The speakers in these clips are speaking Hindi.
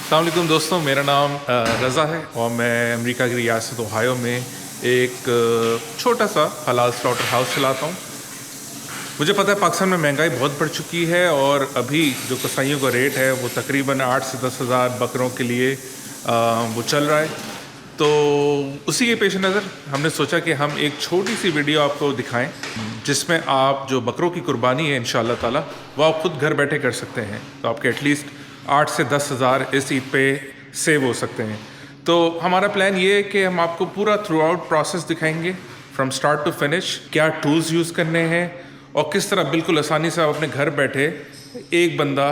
अस्सलाम वालेकुम दोस्तों, मेरा नाम रज़ा है और मैं अमेरिका की रियासत ओहायो में एक छोटा सा हलाल स्लॉटर हाउस चलाता हूँ। मुझे पता है पाकिस्तान में महंगाई बहुत बढ़ चुकी है और अभी जो कसाईयों का रेट है वो तकरीबन 8 से 10 हज़ार बकरों के लिए वो चल रहा है। तो उसी के पेश नज़र हमने सोचा कि हम एक छोटी सी वीडियो आपको दिखाएं जिसमें आप जो बकरों की कुर्बानी है इंशाअल्लाह ताला वो आप खुद घर बैठे कर सकते हैं। तो आपके एटलीस्ट 8 से 10 हज़ार इस ईद पे सेव हो सकते हैं। तो हमारा प्लान ये है कि हम आपको पूरा थ्रू आउट प्रोसेस दिखाएंगे फ्रॉम स्टार्ट टू फिनिश, क्या टूल्स यूज़ करने हैं और किस तरह बिल्कुल आसानी से आप अपने घर बैठे एक बंदा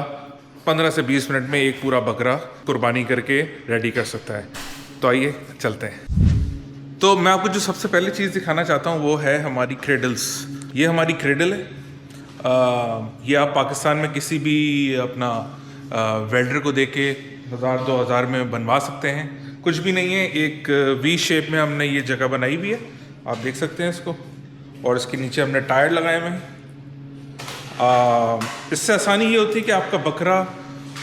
15 से 20 मिनट में एक पूरा बकरा कुर्बानी करके रेडी कर सकता है। तो आइए चलते हैं। तो मैं आपको जो सबसे पहले चीज़ दिखाना चाहता हूँ वो है हमारी क्रेडल्स। ये हमारी क्रेडल है। ये आप पाकिस्तान में किसी भी अपना वेल्डर को दे के 1000-2000 में बनवा सकते हैं। कुछ भी नहीं है, एक वी शेप में हमने ये जगह बनाई हुई है, आप देख सकते हैं इसको। और इसके नीचे हमने टायर लगाए हुए हैं। इससे आसानी ये होती है कि आपका बकरा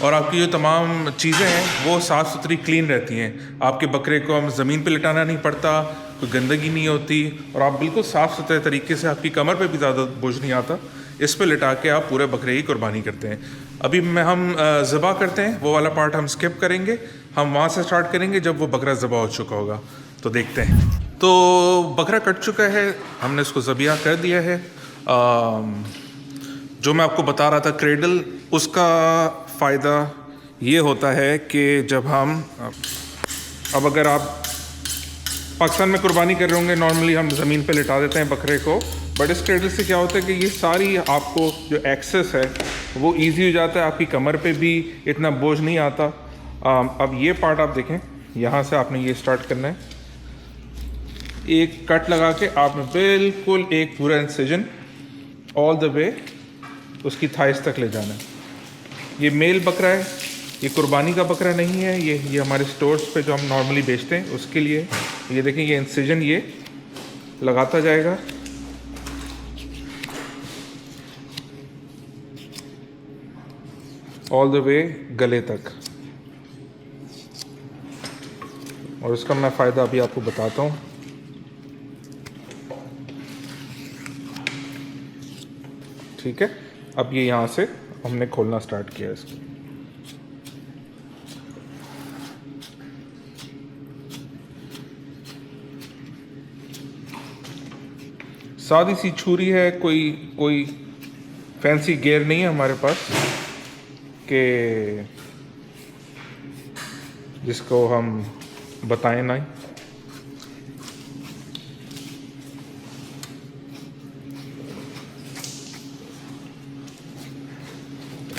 और आपकी जो तमाम चीज़ें हैं वो साफ़ सुथरी क्लीन रहती हैं। आपके बकरे को हम ज़मीन पे लिटाना नहीं पड़ता, कोई गंदगी नहीं होती और आप बिल्कुल साफ़ सुथरे तरीके से, आपकी कमर पे भी ज़्यादा बोझ नहीं आता, इस पे लिटा के आप पूरे बकरे की कुर्बानी करते हैं। अभी हम ज़बा करते हैं, वो वाला पार्ट हम स्किप करेंगे। हम वहाँ से स्टार्ट करेंगे जब वो बकरा ज़बा हो चुका होगा। तो देखते हैं। तो बकरा कट चुका है, हमने इसको ज़बिया कर दिया है। जो मैं आपको बता रहा था क्रेडल, उसका फ़ायदा ये होता है कि जब हम अब अगर आप पाकिस्तान में कुर्बानी कर रहे होंगे, नॉर्मली हम ज़मीन पे लिटा देते हैं बकरे को, बट इस क्रेडल से क्या होता है कि ये सारी आपको जो एक्सेस है वो इजी हो जाता है, आपकी कमर पे भी इतना बोझ नहीं आता। अब ये पार्ट आप देखें, यहाँ से आपने ये स्टार्ट करना है। एक कट लगा के आपने बिल्कुल एक पूरा इंसिजन ऑल द वे उसकी थाइस तक ले जाना है। ये मेल बकरा है, ये कुर्बानी का बकरा नहीं है। ये हमारे स्टोर्स पे जो हम नॉर्मली बेचते हैं उसके लिए। ये देखें, ये इंसिजन ये लगाता जाएगा। ऑल द वे गले तक। और उसका मैं फ़ायदा अभी आपको बताता हूँ। ठीक है, अब ये यहाँ से हमने खोलना स्टार्ट किया इसको। सादी सी छुरी है, कोई फैंसी गेयर नहीं है हमारे पास कि जिसको हम बताएं नहीं।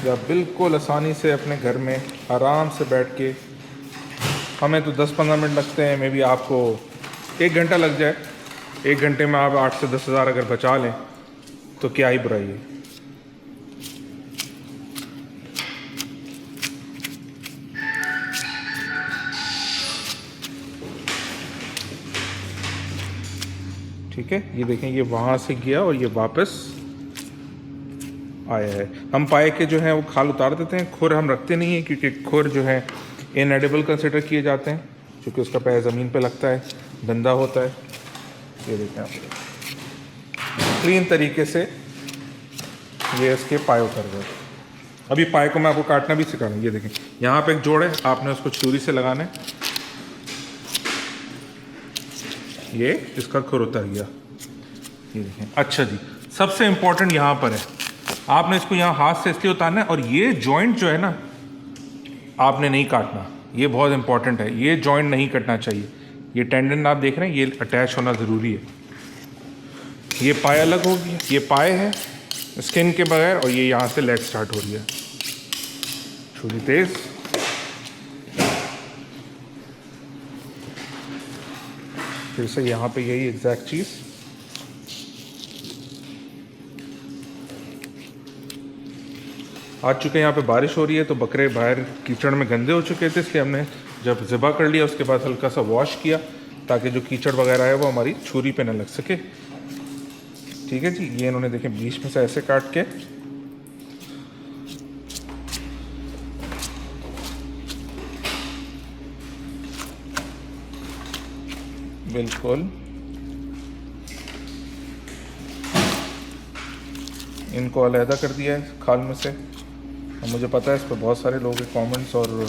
या बिल्कुल आसानी से अपने घर में आराम से बैठ के, हमें तो 10-15 मिनट लगते हैं, मे बी आपको 1 घंटा लग जाए। 1 घंटे में आप 8 से 10 हज़ार अगर बचा लें तो क्या ही बुराई है। ठीक है, ये देखें, ये वहाँ से गया और ये वापस आया है। हम पाए के जो है वो खाल उतार देते हैं, खुर हम रखते नहीं हैं क्योंकि खुर जो है इनएडिबल कंसिडर किए जाते हैं, क्योंकि उसका पैर ज़मीन पे लगता है, गंदा होता है। ये देखें आप, क्लीन तरीके से ये इसके पाए उतर गए। अभी पाए को मैं आपको काटना भी सिखा रहा हूँ। ये देखें, यहाँ पे एक जोड़ है, आपने उसको छुरी से लगाना है। ये इसका खुर उतर गया। ये देखें। अच्छा जी, सबसे इम्पोर्टेंट यहाँ पर है, आपने इसको यहाँ हाथ से इसलिए उतारना है और ये जॉइंट जो है ना आपने नहीं काटना। ये बहुत इंपॉर्टेंट है, ये जॉइंट नहीं कटना चाहिए। ये टेंडन आप देख रहे हैं, ये अटैच होना ज़रूरी है। ये पाए अलग हो गया, ये पाए है स्किन के बगैर, और ये यहाँ से लेग स्टार्ट हो रही है। छुरी तेज, फिर से यहाँ पे यही एग्जैक्ट चीज़। आ चुके हैं, यहाँ पे बारिश हो रही है तो बकरे बाहर कीचड़ में गंदे हो चुके थे, इसलिए हमने जब ज़िबा कर लिया उसके बाद हल्का सा वॉश किया ताकि जो कीचड़ वगैरह है वो हमारी छुरी पे न लग सके। ठीक है जी, ये इन्होंने देखें बीच में से ऐसे काट के बिल्कुल इनको अलहदा कर दिया है खाल में से। और मुझे पता है इस पर बहुत सारे लोगों के कमेंट्स और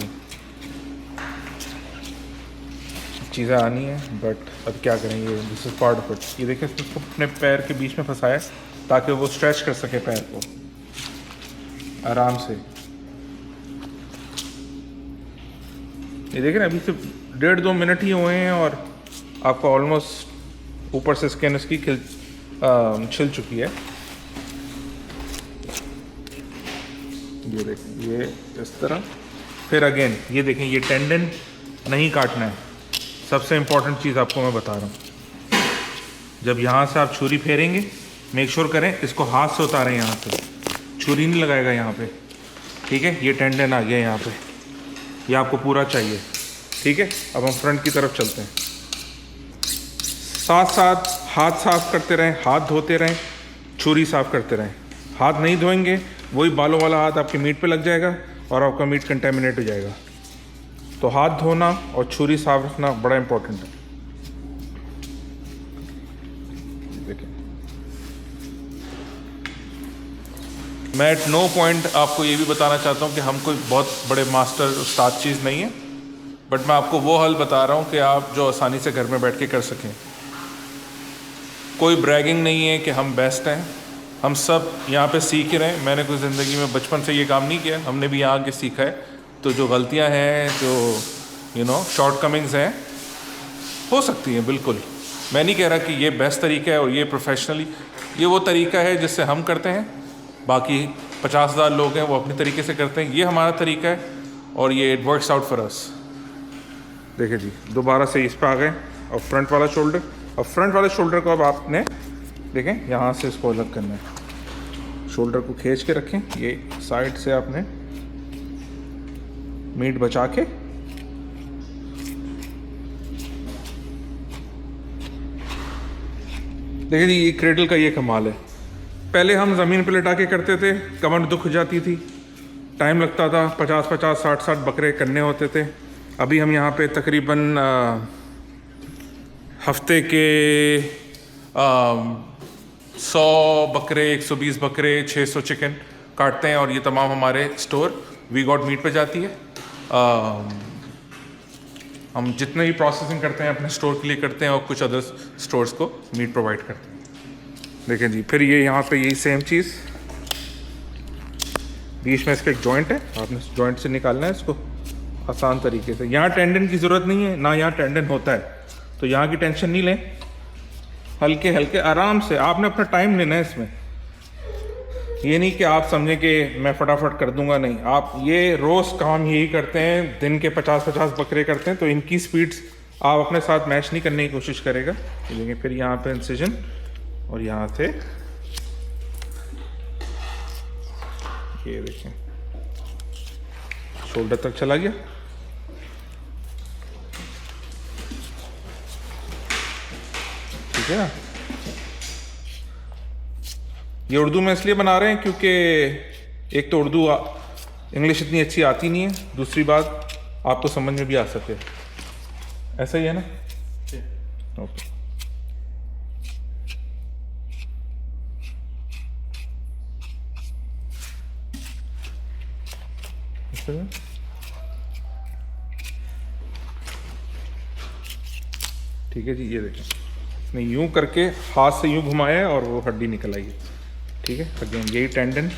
चीज़ें आनी है, बट अब क्या करेंगे, this is part of it. ये देखिए इसको अपने पैर के बीच में फंसाया ताकि वो स्ट्रेच कर सके पैर को आराम से। ये देखिए ना, अभी सिर्फ 1.5-2 मिनट ही हुए हैं और आपको ऑलमोस्ट ऊपर से स्किन इसकी छिल चुकी है। ये देखें, ये इस तरह। फिर अगेन ये देखें, ये टेंडन नहीं काटना है। सबसे इम्पॉर्टेंट चीज़ आपको मैं बता रहा हूँ, जब यहाँ से आप छुरी फेरेंगे मेक श्योर करें इसको हाथ से उतारें, यहाँ से छुरी नहीं लगाएगा यहाँ पे, ठीक है। ये टेंडन आ गया यहाँ पे, ये आपको पूरा चाहिए, ठीक है। अब हम फ्रंट की तरफ चलते हैं। साथ साथ हाथ साफ करते रहें, हाथ धोते रहें, छुरी साफ करते रहें। हाथ नहीं धोएंगे वही बालों वाला हाथ आपके मीट पे लग जाएगा और आपका मीट कंटेमिनेट हो जाएगा। तो हाथ धोना और छुरी साफ रखना बड़ा इंपॉर्टेंट है। देखिए, मैं एट नो पॉइंट आपको ये भी बताना चाहता हूँ कि हम कोई बहुत बड़े मास्टर उस्ताद चीज़ नहीं है, बट मैं आपको वो हल बता रहा हूँ कि आप जो आसानी से घर में बैठ के कर सकें। कोई ब्रैगिंग नहीं है कि हम बेस्ट हैं, हम सब यहाँ पे सीख ही रहे हैं। मैंने कोई ज़िंदगी में बचपन से ये काम नहीं किया, हमने भी यहाँ आके सीखा है। तो जो गलतियाँ हैं, जो शॉर्ट कमिंग्स हैं, हो सकती हैं बिल्कुल। मैं नहीं कह रहा कि ये बेस्ट तरीका है और ये प्रोफेशनली, ये वो तरीका है जिससे हम करते हैं। बाकी 50,000 लोग हैं वो अपने तरीके से करते हैं, ये हमारा तरीका है और ये it works out for us. देखिए जी, दोबारा से इस पर आ गए। और फ्रंट वाला शोल्डर, और फ्रंट वाले शोल्डर को अब आपने देखें यहाँ से इसको अलग करना है। शोल्डर को खींच के रखें, ये साइड से आपने मीट बचा के देखिए जी, ये क्रेडल का ये कमाल है। पहले हम ज़मीन पे लिटा के करते थे, कमर दुख जाती थी, टाइम लगता था, 50-50, 60-60 बकरे करने होते थे। अभी हम यहाँ पे तकरीबन हफ्ते के 100 बकरे, 120 बकरे, 600 चिकन काटते हैं और ये तमाम हमारे स्टोर वी गॉट मीट पे जाती है। हम जितने भी प्रोसेसिंग करते हैं अपने स्टोर के लिए करते हैं और कुछ अदर स्टोर्स को मीट प्रोवाइड करते हैं। देखें जी, फिर ये यहाँ पे यही सेम चीज़, बीच में इसका एक जॉइंट है, आपने जॉइंट से निकालना है इसको आसान तरीके से। यहाँ टेंडन की ज़रूरत नहीं है, ना यहाँ टेंडन होता है, तो यहाँ की टेंशन नहीं लें। हल्के हल्के आराम से आपने अपना टाइम लेना है इसमें। ये नहीं कि आप समझें कि मैं फटाफट कर दूंगा, नहीं। आप ये रोज़ काम यही करते हैं, दिन के 50-50 बकरे करते हैं, तो इनकी स्पीड्स आप अपने साथ मैच नहीं करने की कोशिश करेगा। लेकिन फिर यहाँ पे इंसिजन और यहाँ से ये देखें शोल्डर तक चला गया। ठीक है ना। ये उर्दू में इसलिए बना रहे हैं क्योंकि एक तो उर्दू इंग्लिश इतनी अच्छी आती नहीं है, दूसरी बात आपको समझ में भी आ सके। ऐसा ही है ना? ओके। ठीक है जी, ये देखें, इसने यूं करके हाथ से यूं घुमाया है और वो हड्डी निकल आई है। ठीक है, अगेन यही टेंडन,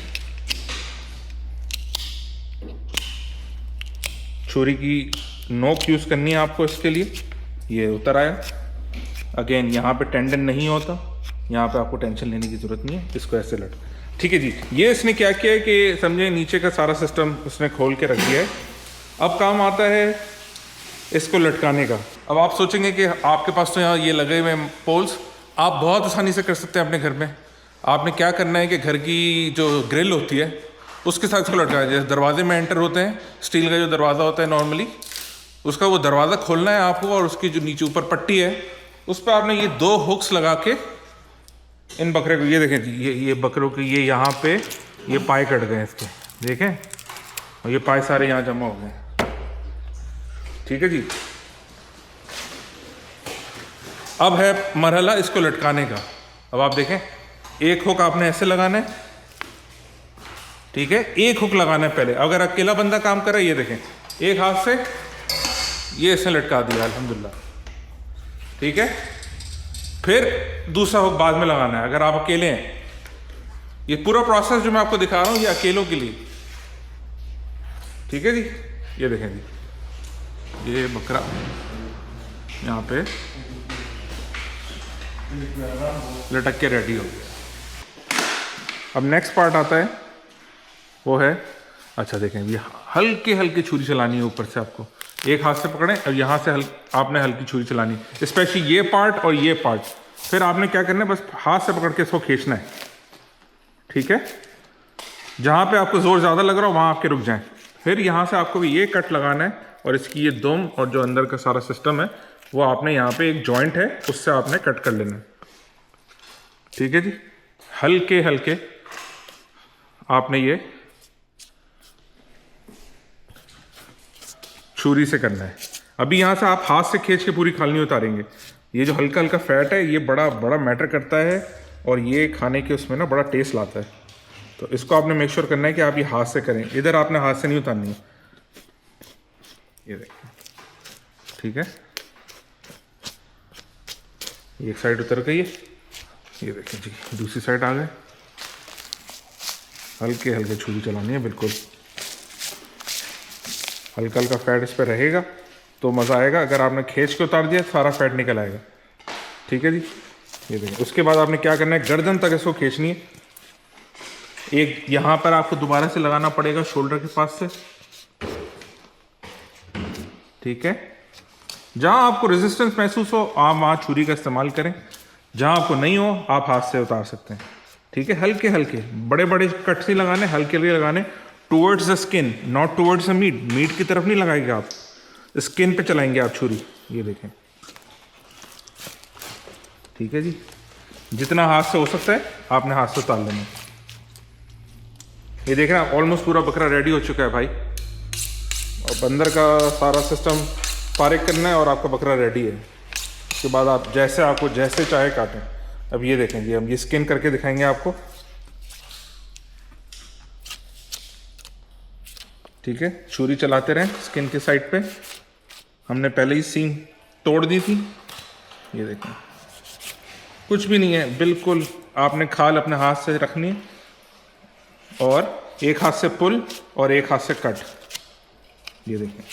छुरी की नोक यूज़ करनी है आपको इसके लिए। ये उतर आया। अगेन यहाँ पे टेंडन नहीं होता, यहाँ पे आपको टेंशन लेने की ज़रूरत नहीं है, इसको ऐसे लट। ठीक है जी, ये इसने क्या किया है कि समझे नीचे का सारा सिस्टम उसने खोल के रख दिया है। अब काम आता है इसको लटकाने का। अब आप सोचेंगे कि आपके पास तो यहाँ ये लगे हुए पोल्स, आप बहुत आसानी से कर सकते हैं अपने घर में। आपने क्या करना है कि घर की जो ग्रिल होती है उसके साथ इसको लटकाना है। जैसे दरवाजे में एंटर होते हैं, स्टील का जो दरवाज़ा होता है नॉर्मली, उसका वो दरवाज़ा खोलना है आपको, और उसकी जो नीचे ऊपर पट्टी है उस पर आपने ये 2 हुक्स लगा के इन बकरे को, ये देखें ये बकरों के ये यहाँ पे ये पाए कट गए इसके, देखें, और ये पाए सारे यहाँ जमा हो गए। ठीक है जी, अब है मरहला इसको लटकाने का। अब आप देखें, एक हुक आपने ऐसे लगाना है, ठीक है, एक हुक लगाना है पहले। अगर अकेला बंदा काम कर रहा है, ये देखें, एक हाथ से ये ऐसे लटका दिया अल्हम्दुलिल्लाह, ठीक है। फिर दूसरा हुक बाद में लगाना है अगर आप अकेले हैं। ये पूरा प्रोसेस जो मैं आपको दिखा रहा हूँ ये अकेलों के लिए, ठीक है जी। ये देखें जी, ये बकरा यहाँ पे लटक के रेडी हो गया। अब नेक्स्ट पार्ट आता है, वो है, अच्छा देखें, ये हल्के हल्के छुरी चलानी है ऊपर से आपको, एक हाथ से पकड़ें और यहाँ से आपने हल्की छुरी चलानी है, स्पेशली ये पार्ट और ये पार्ट। फिर आपने क्या करना है, बस हाथ से पकड़ के इसको खींचना है, ठीक है। जहाँ पे आपको जोर ज़्यादा लग रहा हो वहाँ आपके रुक जाएं। फिर यहाँ से आपको भी ये कट लगाना है और इसकी ये दुम और जो अंदर का सारा सिस्टम है वो आपने यहाँ पे एक जॉइंट है उससे आपने कट कर लेना है, ठीक है जी। हल्के हल्के आपने ये छुरी से करना है। अभी यहाँ से आप हाथ से खींच के पूरी खाल नहीं उतारेंगे। ये जो हल्का हल्का फैट है ये बड़ा बड़ा मैटर करता है और ये खाने के उसमें ना बड़ा टेस्ट लाता है। तो इसको आपने मेक श्योर करना है कि आप ये हाथ से करें, इधर आपने हाथ से नहीं उतारनी है। ये देखिए, ठीक है, एक साइड उतर गई है, ये देखिए जी, दूसरी साइड आ गए। हल्के हल्के छुरी चलानी है, बिल्कुल हल्का हल्का फैट इस पर रहेगा तो मज़ा आएगा। अगर आपने खींच के उतार दिया सारा फैट निकल आएगा, ठीक है जी। ये देखिए, उसके बाद आपने क्या करना है, गर्दन तक इसको खींचनी है। एक यहाँ पर आपको दोबारा से लगाना पड़ेगा शोल्डर के पास से, ठीक है। जहाँ आपको रेजिस्टेंस महसूस हो आप वहाँ छुरी का इस्तेमाल करें, जहाँ आपको नहीं हो आप हाथ से उतार सकते हैं, ठीक है। हल्के हल्के, बड़े बड़े कट नहीं लगाने, हल्के हल्के लगाने, towards the skin, not towards the meat. Meat की तरफ नहीं लगाएंगे आप, स्किन पे चलाएंगे आप छुरी। ये देखें, ठीक है जी। जितना हाथ से हो सकता है आपने हाथ से उतार लेना। ये देख रहे हैं, ऑलमोस्ट पूरा बकरा रेडी हो चुका है भाई। और बंदर का सारा सिस्टम फारिग करना है और आपका बकरा रेडी है। उसके बाद आप जैसे आपको जैसे चाहे काटें। अब ये देखेंगे, हम ये स्किन करके दिखाएंगे आपको, ठीक है। छुरी चलाते रहें स्किन के साइड पे। हमने पहले ही सींग तोड़ दी थी, ये देखें, कुछ भी नहीं है, बिल्कुल आपने खाल अपने हाथ से रखनी है और एक हाथ से पुल और एक हाथ से कट। ये देखें,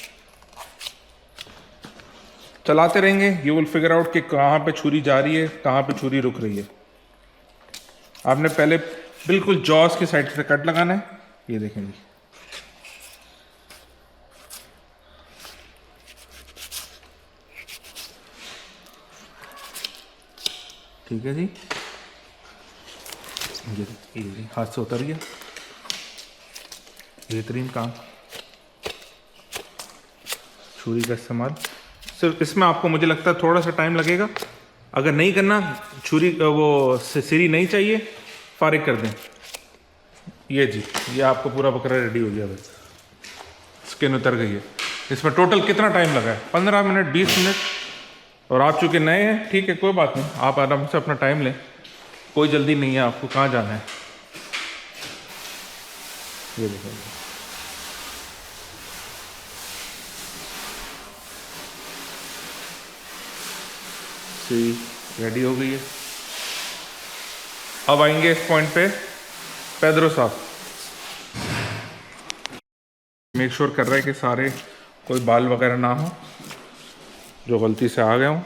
चलाते रहेंगे, यू विल फिगर आउट कि कहाँ पे छुरी जा रही है, कहाँ पे छुरी रुक रही है। आपने पहले बिल्कुल जॉस की साइड से कट लगाना है। ये देखें जी, ठीक है जी। ये हाथ से उतर गया, बेहतरीन काम। छुरी का इस्तेमाल सिर्फ इसमें आपको मुझे लगता है थोड़ा सा टाइम लगेगा। अगर नहीं करना, छुरी वो सिरी नहीं चाहिए, फारिग कर दें। ये जी, ये आपको पूरा बकरा रेडी हो गया, बस स्किन उतर गई है। इसमें टोटल कितना टाइम लगा है? 15 मिनट 20 मिनट। और आप चूँकि नए हैं, ठीक है, कोई बात नहीं, आप आराम से अपना टाइम लें, कोई जल्दी नहीं है आपको, कहाँ जाना है। ये देखिए, रेडी हो गई है। अब आएंगे इस पॉइंट पे पेद्रो साहब। मेक श्योर कर रहे हैं कि सारे कोई बाल वगैरह ना हो जो गलती से आ गए हों।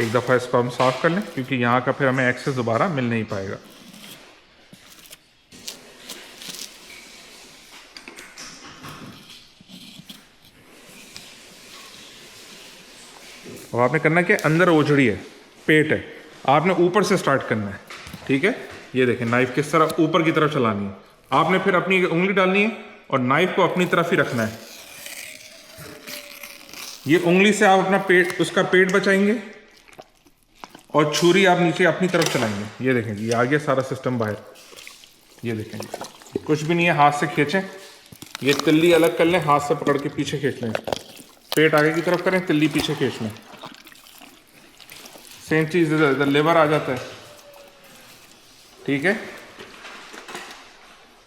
एक दफ़ा इसको हम साफ़ कर लें क्योंकि यहाँ का फिर हमें एक्सेस दोबारा मिल नहीं पाएगा। अब आपने करना है कि अंदर ओझड़ी है, पेट है, आपने ऊपर से स्टार्ट करना है, ठीक है। ये देखें, नाइफ किस तरह ऊपर की तरफ चलानी है। आपने फिर अपनी उंगली डालनी है और नाइफ को अपनी तरफ ही रखना है। ये उंगली से आप अपना पेट, उसका पेट बचाएंगे और छुरी आप नीचे अपनी तरफ चलाएंगे। ये देखें, ये आ गया सारा सिस्टम बाहर। ये देखें, कुछ भी नहीं है, हाथ से खींचें, ये तिल्ली अलग कर लें, हाथ से पकड़ के पीछे खींच लें, पेट आगे की तरफ करें, तिल्ली पीछे खींच लें। सेम चीज़ इधर लेवर आ जाता है, ठीक है।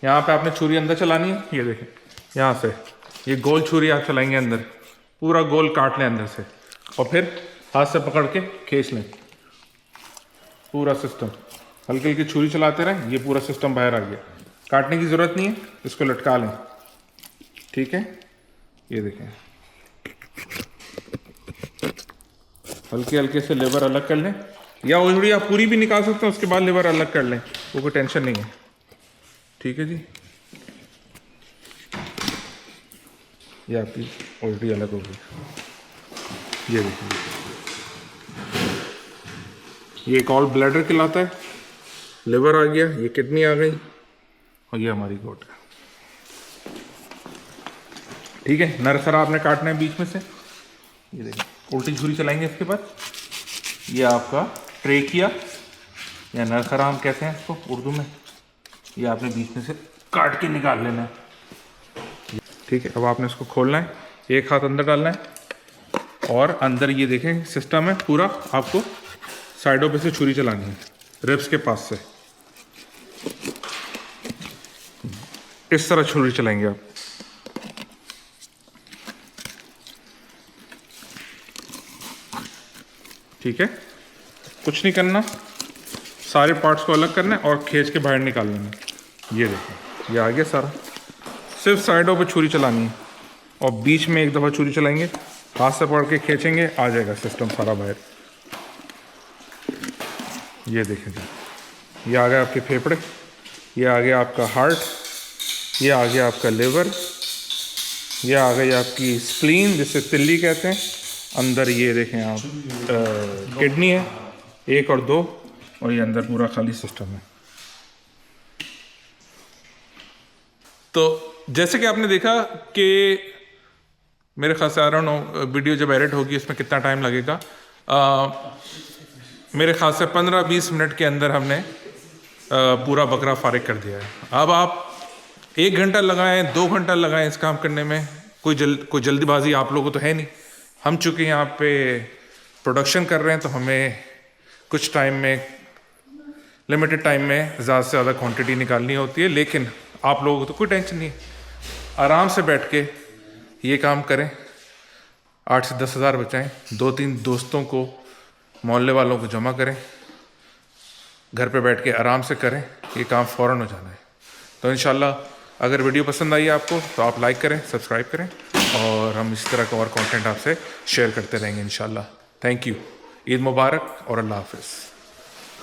यहाँ पे आपने छुरी अंदर चलानी है, ये देखें यहाँ से ये गोल छुरी आप चलाएंगे अंदर, पूरा गोल काट लें अंदर से और फिर हाथ से पकड़ के खींच लें पूरा सिस्टम। हल्की हल्की छुरी चलाते रहें, ये पूरा सिस्टम बाहर आ गया। काटने की ज़रूरत नहीं है, इसको लटका लें, ठीक है। ये देखें हल्के हल्के से लेवर अलग कर लें, या ऑलरेडी आप पूरी भी निकाल सकते हैं, उसके बाद लेवर अलग कर लें, वो कोई टेंशन नहीं है, ठीक है जी। ये आपकी ऑलरेडी अलग हो गई। ये देखिए ये एक ऑल ब्लैडर कहलाता है, लिवर आ गया, ये किडनी आ गई और ये हमारी गोट है, ठीक है। नरसरा आपने काटना है बीच में से, ये देखिए उल्टी छुरी चलाएंगे। इसके बाद ये आपका ट्रेकिया या नरसरा हम कहते हैं इसको उर्दू में, ये आपने बीच में से काट के निकाल लेना है, ठीक है। अब आपने इसको खोलना है, एक हाथ अंदर डालना है और अंदर ये देखें सिस्टम है पूरा, आपको साइडों पे से छुरी चलानी है, रिब्स के पास से इस तरह छुरी चलाएंगे आप, ठीक है। कुछ नहीं करना, सारे पार्ट्स को अलग करना है और खींच के बाहर निकाल लेना है। ये देखो ये आ गया सारा, सिर्फ साइडों पे छुरी चलानी है और बीच में एक दफ़ा छुरी चलाएंगे, हाथ से पकड़ के खींचेंगे, आ जाएगा सिस्टम सारा बाहर। ये देखें जी, ये आ गया आपके फेफड़े, ये आ गया आपका हार्ट, ये आ गया आपका लिवर, ये आ गई आपकी स्प्लीन जिसे तिल्ली कहते हैं, अंदर ये देखें आप किडनी है 1 और 2 और ये अंदर पूरा खाली सिस्टम है। तो जैसे कि आपने देखा कि मेरे ख्याल से वीडियो जब एडिट होगी इसमें कितना टाइम लगेगा, मेरे ख्याल से 15-20 मिनट के अंदर हमने पूरा बकरा फारिग कर दिया है। अब आप 1 घंटा लगाएं 2 घंटा लगाएं इस काम करने में, कोई जल्दीबाजी आप लोगों को तो है नहीं। हम चूँकि यहाँ पे प्रोडक्शन कर रहे हैं तो हमें कुछ टाइम में, लिमिटेड टाइम में ज़्यादा से ज़्यादा क्वांटिटी निकालनी होती है, लेकिन आप लोगों को तो कोई टेंशन नहीं है, आराम से बैठ के ये काम करें, 8 से 10 हज़ार बचाएँ, 2-3 दोस्तों को, मोहल्ले वालों को जमा करें, घर पे बैठ के आराम से करें, ये काम फ़ौरन हो जाना है। तो इंशाल्लाह अगर वीडियो पसंद आई आपको तो आप लाइक करें, सब्सक्राइब करें और हम इस तरह का और कंटेंट आपसे शेयर करते रहेंगे इंशाल्लाह। Thank you. ईद मुबारक और अल्लाह हाफ़िज़।